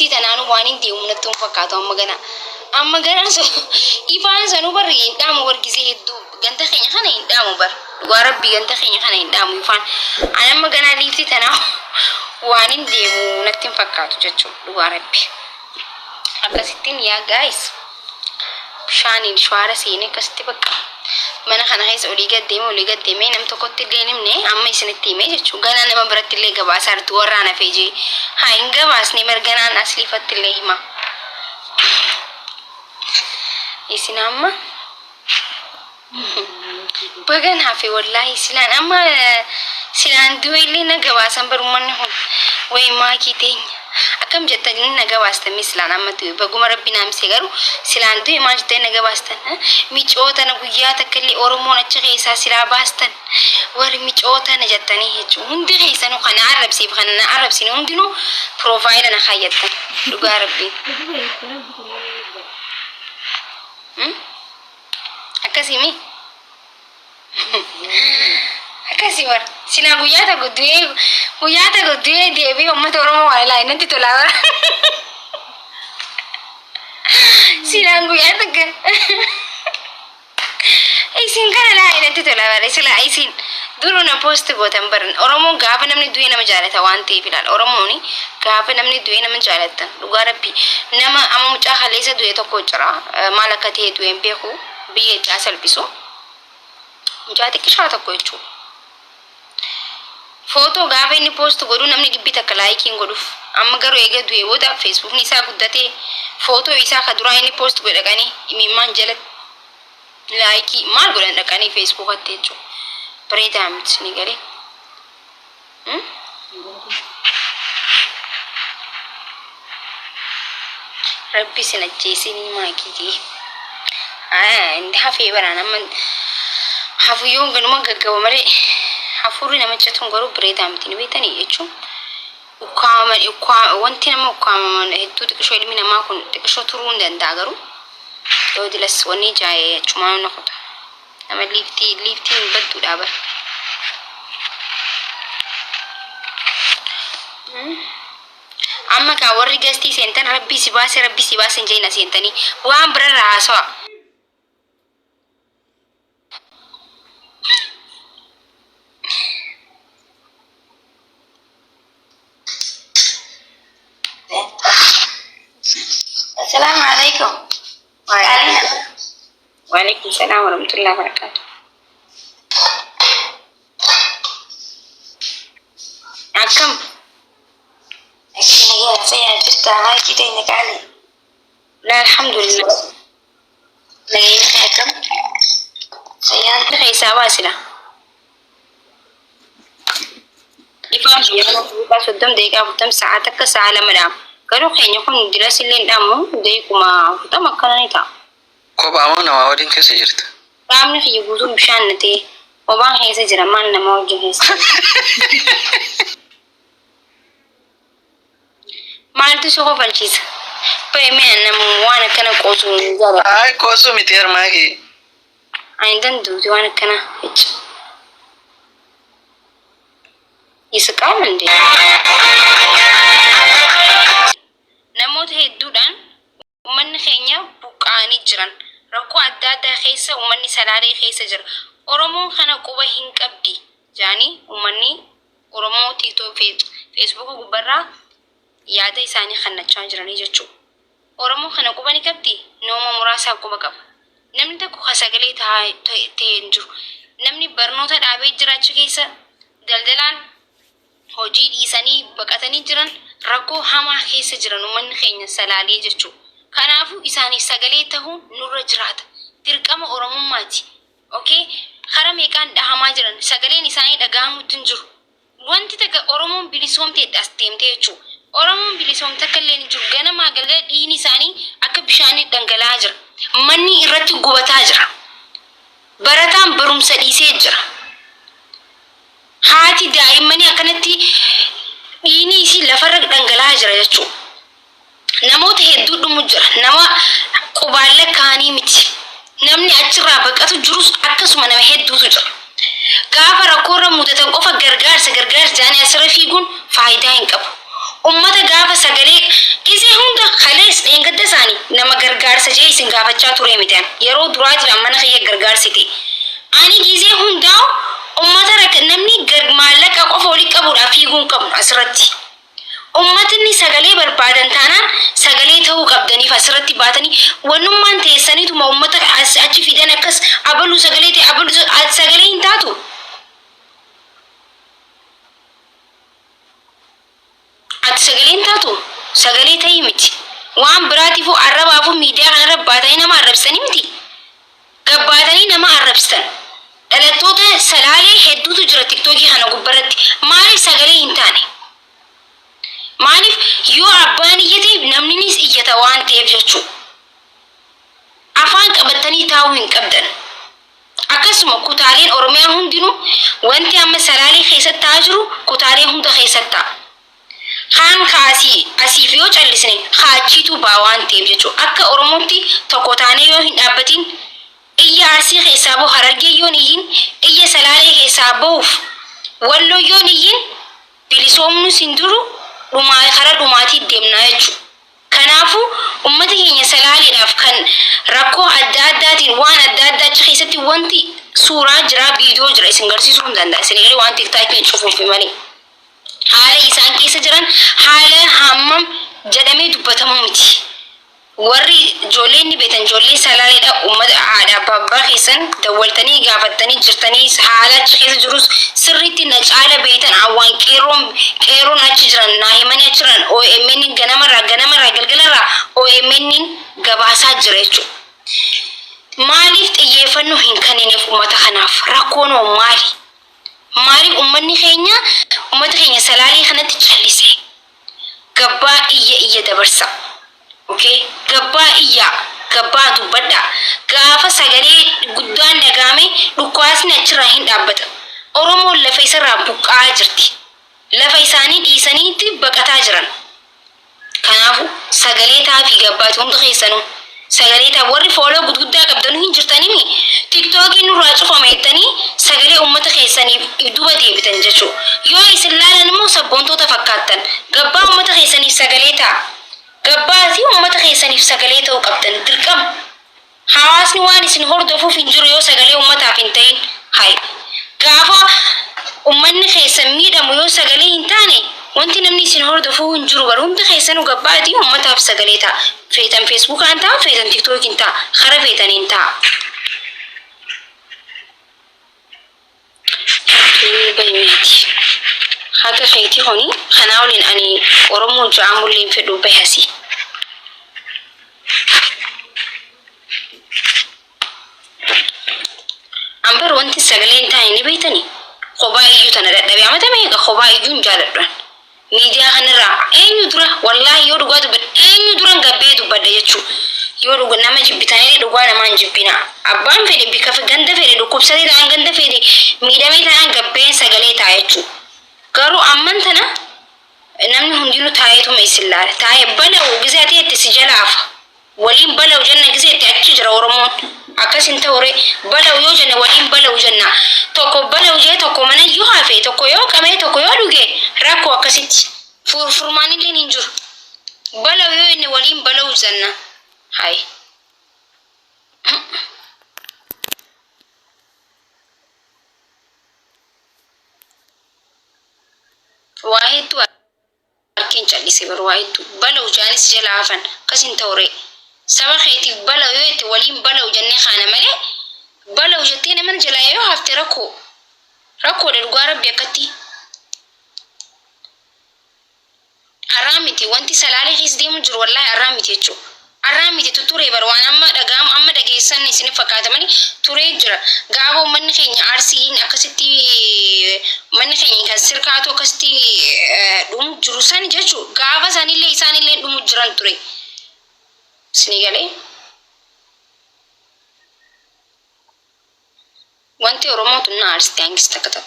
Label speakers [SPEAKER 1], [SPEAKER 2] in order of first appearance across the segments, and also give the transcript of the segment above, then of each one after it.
[SPEAKER 1] lifti tananu wani di umnatum fakkato amma gana so ifan sanu barri indamu wargisi heddu ganta khenya khana indamu bar wa rabbi ganta khenya khana indamu ifan amma gana lifti tana wani di umnatum fakkato jechu wa rabbi akasitin ya guys shani shwara sine kasti bakka mana khana khais oliga deme nam to kotti lenimne amma isinitti me jechu gana nama barattille gabasar tu warana feji ha inga wasni margana asli fattille hima isinamma bagan hafi wallahi silan amma silan duwele na gabasan baruman hun way ma kitin akam jetta na gabasta mislan amma tu baguma rabbina amsegaru silan duwe ma jetta na gabastan mi chota na guyata kalli oromo na chigisa sila bastan war mi chota na jettani hechu hundi ghisanu khana arab sinu hundino profile na khayatan duga rabbi akasimi akasi war sina guyata godue devi amma toromo wala inanti tolawar sina guyata ga isin kana la inanti tolawar isla isin duruna post gotan baran oromo gaba namni duwe nama jalata wanti filal oromo ni gaba namni duwe nama jalata duga rabbi nama amu cha khalisa duwe to ko chara malakati duwe beku biye tasal biso mujati kishata ko chu foto gaba ni post godu namni dibita liking godu amma garu ege duwe woda facebook ni sa guddate foto isa khadura ni post goda gani imman jalat like mal godan dakani facebook atte chu Predam sini gari. Rabbi sinajjesi ni makiji. Hafi barana man hafu yung ganun magagawa mari. Hafuri naman siya tunggaru predam tinibitani yechu. Wanti naman ukama hetu tikisho ilmi naman kun tikisho turun dan dagaru. Do dilas wani jaya chumano nakuta. Nama lifti baddu dabar amma ka warri gasti sentan rabbi sibase jaina sentani wan brara aso assalamu alaikum وعليكم السلام ورحمة الله وبركاته. عكم. أكيد يا سيد جت على كده إنك علي. لا الحمد لله. لقينا عكم. سيان تخي سواسلة. يفهم يوم بس قدام دقيقة قدام ساعتك ساعة لما قالوا خير يكون دراسة اللي نامو دقيقة ما قدام كنا نتا.
[SPEAKER 2] Koba mana mawadin kasa jirta.
[SPEAKER 1] Kamni fi gudu bishan nate. Oban hesa jira man na mawjin hesa. Maltu soko falchis. Pe me na wana kana kosu jara.
[SPEAKER 2] Ay kosu mitiyar magi.
[SPEAKER 1] Ay dan du wana kana. Isa kaman de. Namot heddudan ومن خينيا بقاني جران ركو عدادا خيسة ومني سلالي خيسة جر أرمون خنا قوة هنك أبدي جاني ومني أرمون تيتو في فيسبوك وبرا يادا إساني خنا تشانجراني جتشو أرمون خنا قوة نكبدي نوما مراسا قوة كب نمني تكو خساقلي تهنجر نمني برنوتا دابي جراتشو خيسة دلدلان هجيد إساني بقاتني جران ركو هما خيسة جران ومن خينيا سلالي جتشو kanafu isani sagale tahu nurra jirata dirqama oromummaati okay harame kan dhahama jiran sagaleen isani dhagahamu tunjuru wanti taka oromon bilisomte dastemte jechu oromon bilisomte kalleen jiru ganama galgal dhiini isani akka bishaani dhangalaa jira manni irratti gubataa jira barataan barumsa dhiisee jira haati daa'immanii akkanatti dhiini isi lafarra dhangalaa jira jechu namoota hedduu dhumu jira nama qubaalla kaanii miti namni achirraa baqatu jirus akkasuma nama hedduutu jira gaafa rakkoorra mudatan qofa gargaarsa jaanii asirra fiiguun faayidaa hin qabu ummata gaafa sagalee gisee baasa jee isin gaafachaa ture miti. Yeroo duraatiif mana kiyya gargaarsite. Ani gizee hundaa'u ummata rakka namni maallaqa qofa olii qabuudhaaf fiiguun qabu asirratti. Ummatni sagalee barbaadan taanaan sagalee ta'uu qabdaniif asirratti baatanii wannummaan teessaniituma ummata achi fidan akkas abaluu sagalee ta'e abaluu sagalee hin taatu. Ati sagalee hin taatu sagalee ta'ii miti. Waan biraatiifuu arrabaafuu miidiyaa kana rabbaatanii nama arrabsanii miti. Gabbaatanii nama arrabsan. Dhalattoota salaalee hedduutu jira tiktookii kana gubbarratti. Maaliif sagalee hin taane? Maaliif yoo abbaan iyyate namninis iyyata waan ta'eef jechuudha. Afaan qabatanii taa'uu hin qabdan. Akkasuma kutaaleen Oromiyaa hundinuu wanti amma salaalee keessatti ta'aa jiru kutaalee hunda keessatti ta'a. Kaan kaasii asiif yoo callisne kaachiitu baa waan ta'eef jechuudha. Akka Oromootti tokko taanee yoo hin dhaabbatiin iyya Arsii keessaa bahu Harargee yoon iyyin iyya salaalee keessaa bahuuf Walloo yoon iyyin bilisoomnu sin duru karaa dhumaatii deemnaa jechuudha. Kanaafuu uummata keenya salaaleedhaaf kan rakkoo adda addaatiin waan adda addaa achi keessatti wanti suuraa jira viidiyoo jira isin garsiisuu hin danda'a. Isinillee waan tiktaakiin cufuuf malee. Haala isaan keessa jiran haala hammam jedhamee dubbatamu miti. Warri ijoolleen ni beekan ijoollee salaaleedha uummata aadaa abbaa keessan dawwaltanii gaafattanii jirtanii haala achi keessa jirus sirriitti na caala beekan awwaan qeeroon achi jiran naa himanii achi jiran OMN ganamarraa galgalarraa OMN gabaasaa jira jechuudha. Maaliif xiyyeeffannoo hin kennineef uummata kanaaf rakkoon maali? Maaliif uummanni keenya uummata keenya salaalee kanatti callise? Gabbaa iyya dabarsa. Okay, gabbaa dubbadha. Gaafa sagalee guddaan dhagaame dhukaasni achirraa hin dhaabbata. Oromoon lafa isarraa buqqa'aa jirti. Lafa isaanii dhiisaniitti baqataa jiran. Kanaafuu sagalee taafii gabbaatu hunda keessanuu. Sagalee taaf warri fooloo guddaa qabdanuu hin jirtanii tiktookiin nurraa cufame jettanii sagalee uummata keessaniif duuba deebitan jechuudha. Yoo isin laalan immoo sabboontoota fakkaattan. Gabbaa uummata keessaniif sagalee ta'a. Gabbaatii uummata keessaniif sagalee ta'uu qabdan dirqama. Hawaasni waan isin hordofuuf hin jiru yoo sagalee uummataaf hin ta'in hayi. Gaafa uummanni keessan miidhamu yoo sagalee hin taane wanti namni isin hordofuu hin jiru garuu hundi keessanuu gabbaatii uummataaf sagalee ta'a. Feetan feesbuukaan ta'a, feetan tiktookiin ta'a, kara feetaniin ta'a. Baay'eeti. Haga keetii honi kanaa waliin ani Oromoo ja'amullee fedhuu bahasi. Ambar wanti sagalee hin taane ni beektanii? Kophaa iyyuu tana dadhabee amata meeqa kophaa iyyuu hin jaaladhan. Miidiyaa kanarraa eenyu dura wallaahi yoo dhugaa dubbadha eenyu duran gabbee dubbadha jechuudha. Yoo dhugaa nama jibbitanii dhugaa namaa hin jibbina. Abbaan fedhe bika ganda fedhe dhukkubsatee ta'an ganda fedhe miidhamee ta'an gabbeen sagalee ta'a jechuudha. Garuu amman tana namni hundinuu taa'eetuma isin laala. Taa'ee bala'u gizeetii itti si jalaafa. Waliin bala'u jenna gizeetti achi jira Oromoon. Akkasin ta'ure bala'u yoo jenne waliin bala'u jenna. Tokko bala'u jee tokko mana yoo hafe tokko yoo qabee tokko yoo dhuge rakkoo akkasitti. Furmaanillee hin jiru. Bala'u yoo jenne waliin bala'u jenna. Hayi. Waa hedduu harkeen callisee baru waa hedduu bala'u jaanis jala hafan akkasin ta'ure. Saba keetiif bala'u yoo itti waliin bala'u jennee kaana malee bala'u jettee nama jalaa yoo hafte rakkoodha dhugaa rabbi akkatti. Arraa miti wanti salaalee keessa deemu jiru wallaahi arraa miti jechuudha. Arraa miti turee bara waan amma dhagahamu amma dhageessan isin fakkaatamanii turee jira. Gaafa uummanni keenya Arsiin akkasitti manni keenya kan sirkaatu akkasitti dhumu jiru san jechuudha. Gaafa isaanillee dhumu jiran ture. Sinigalee wanti Oromootu na arsitti hangis takka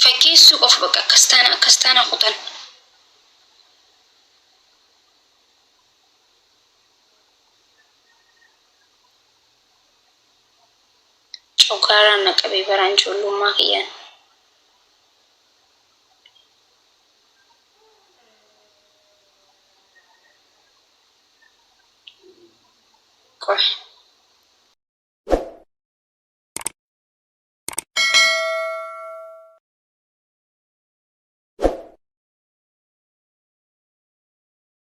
[SPEAKER 1] fakkeessuu qofa bakka akkas taana kutan. Cogaaraan naqabee baraan ijoollummaa kiyyaan. Qoy.